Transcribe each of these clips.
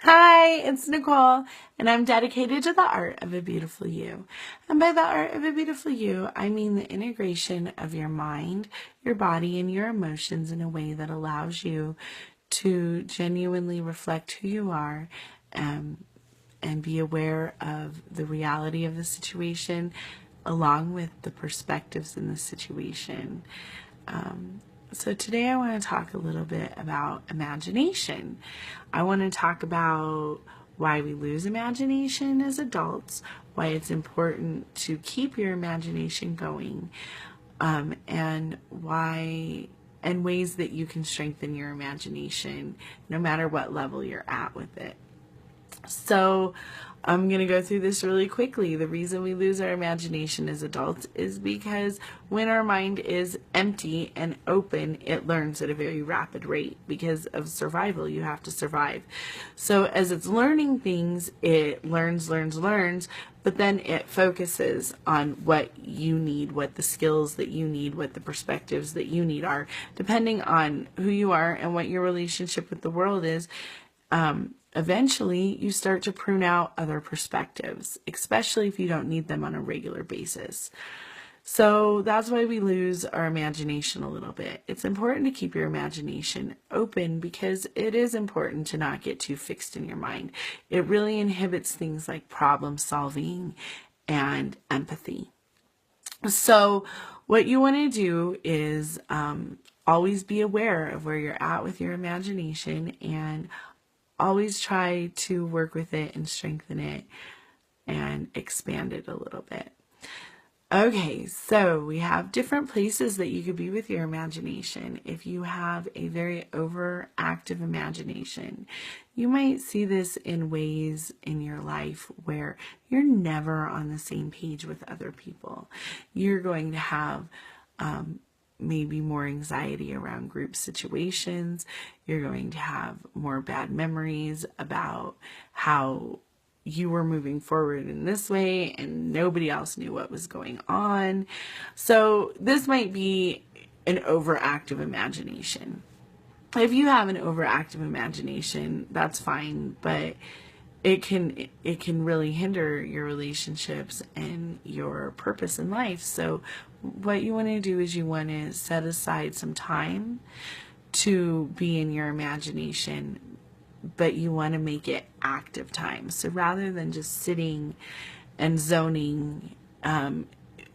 Hi, it's Nicole, and I'm dedicated to the art of a beautiful you. And by the art of a beautiful you, I mean the integration of your mind, your body, and your emotions in a way that allows you to genuinely reflect who you are, and be aware of the reality of the situation along with the perspectives in the situation. So today I want to talk a little bit about imagination. I want to talk about why we lose imagination as adults, why it's important to keep your imagination going, and ways that you can strengthen your imagination no matter what level you're at with it. So I'm going to go through this really quickly. The reason we lose our imagination as adults is because when our mind is empty and open, it learns at a very rapid rate because of survival. You have to survive. So as it's learning things, it learns, but then it focuses on what you need, what the skills that you need, what the perspectives that you need are, depending on who you are and what your relationship with the world is. Eventually you start to prune out other perspectives, especially if you don't need them on a regular basis. So that's why we lose our imagination a little bit. It's important to keep your imagination open because it is important to not get too fixed in your mind. It really inhibits things like problem solving and empathy. So what you want to do is always be aware of where you're at with your imagination and always try to work with it and strengthen it and expand it a little bit. Okay, so we have different places that you could be with your imagination. If you have a very overactive imagination, you might see this in ways in your life where you're never on the same page with other people. You're going to have maybe more anxiety around group situations. You're going to have more bad memories about how you were moving forward in this way and nobody else knew what was going on. So this might be an overactive imagination. If you have an overactive imagination, that's fine, but it can really hinder your relationships and your purpose in life. So what you want to do is you want to set aside some time to be in your imagination, but you want to make it active time. So rather than just sitting and zoning,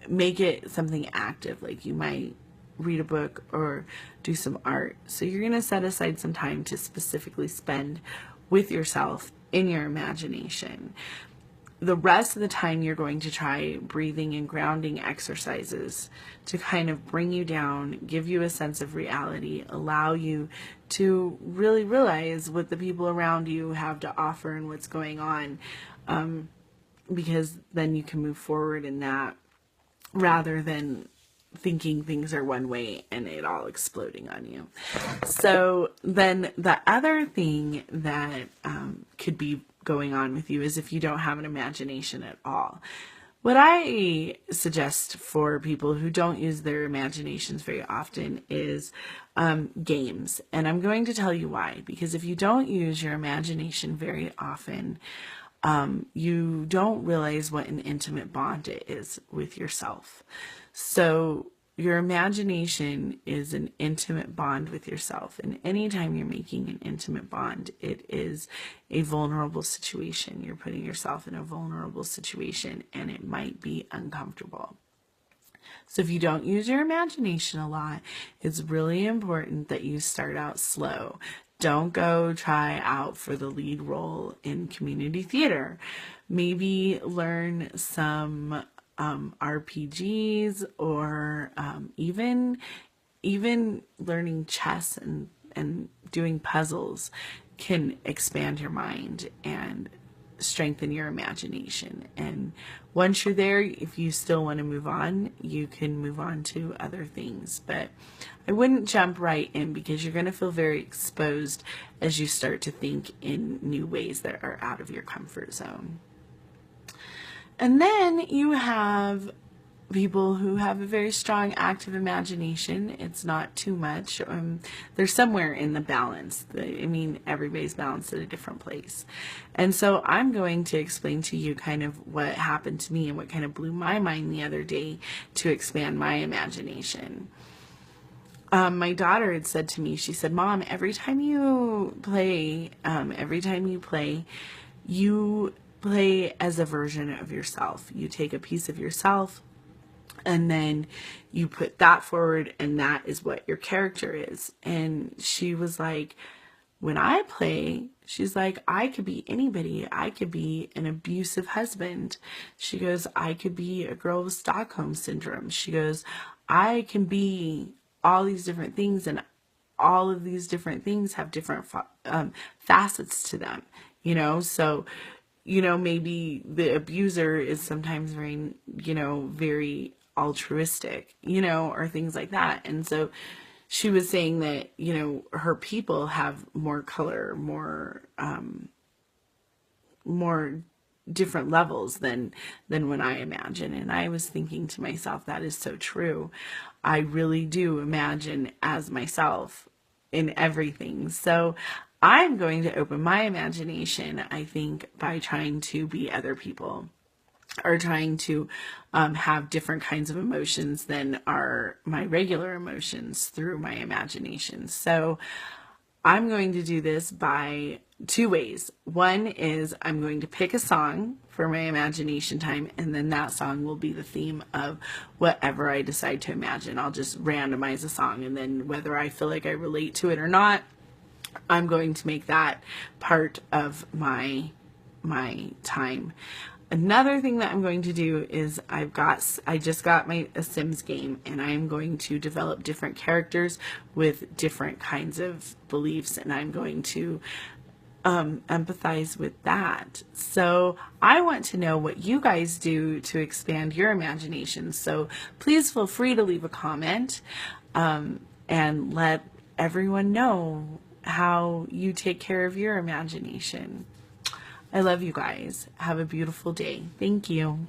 make it something active. Like you might read a book or do some art. So you're going to set aside some time to specifically spend with yourself in your imagination. The rest of the time you're going to try breathing and grounding exercises to kind of bring you down, give you a sense of reality, allow you to really realize what the people around you have to offer and what's going on, because then you can move forward in that rather than thinking things are one way and it all exploding on you. So then the other thing that could be going on with you is if you don't have an imagination at all. What I suggest for people who don't use their imaginations very often is games. And I'm going to tell you why. Because if you don't use your imagination very often, you don't realize what an intimate bond it is with yourself. So your imagination is an intimate bond with yourself. And anytime you're making an intimate bond, it is a vulnerable situation. You're putting yourself in a vulnerable situation and it might be uncomfortable. So if you don't use your imagination a lot, it's really important that you start out slow. Don't go try out for the lead role in community theater. Maybe learn some RPGs or even learning chess and doing puzzles can expand your mind and strengthen your imagination. And once you're there, if you still want to move on, you can move on to other things. But I wouldn't jump right in because you're going to feel very exposed as you start to think in new ways that are out of your comfort zone. And then you have people who have a very strong active imagination. It's not too much. They're somewhere in the balance. I mean, everybody's balanced at a different place. And so I'm going to explain to you kind of what happened to me and what kind of blew my mind the other day to expand my imagination. My daughter had said to me, she said, Mom, every time you play, you play as a version of yourself. You take a piece of yourself and then you put that forward, and that is what your character is. And she was like, when I play, she's like, I could be anybody. I could be an abusive husband. She goes, I could be a girl with Stockholm syndrome. She goes, I can be all these different things, and all of these different things have different facets to them, so maybe the abuser is sometimes very, very altruistic, or things like that. And so she was saying that, her people have more color, more different levels than when I imagine. And I was thinking to myself, that is so true. I really do imagine as myself in everything. So I'm going to open my imagination, I think, by trying to be other people, or trying to have different kinds of emotions than are my regular emotions through my imagination. So I'm going to do this by two ways. One is I'm going to pick a song for my imagination time, and then that song will be the theme of whatever I decide to imagine. I'll just randomize a song, and then whether I feel like I relate to it or not, I'm going to make that part of my time. Another thing that I'm going to do is I just got a Sims game, and I'm going to develop different characters with different kinds of beliefs, and I'm going to empathize with that. So I want to know what you guys do to expand your imagination. So please feel free to leave a comment and let everyone know how you take care of your imagination. I love you guys. Have a beautiful day. Thank you.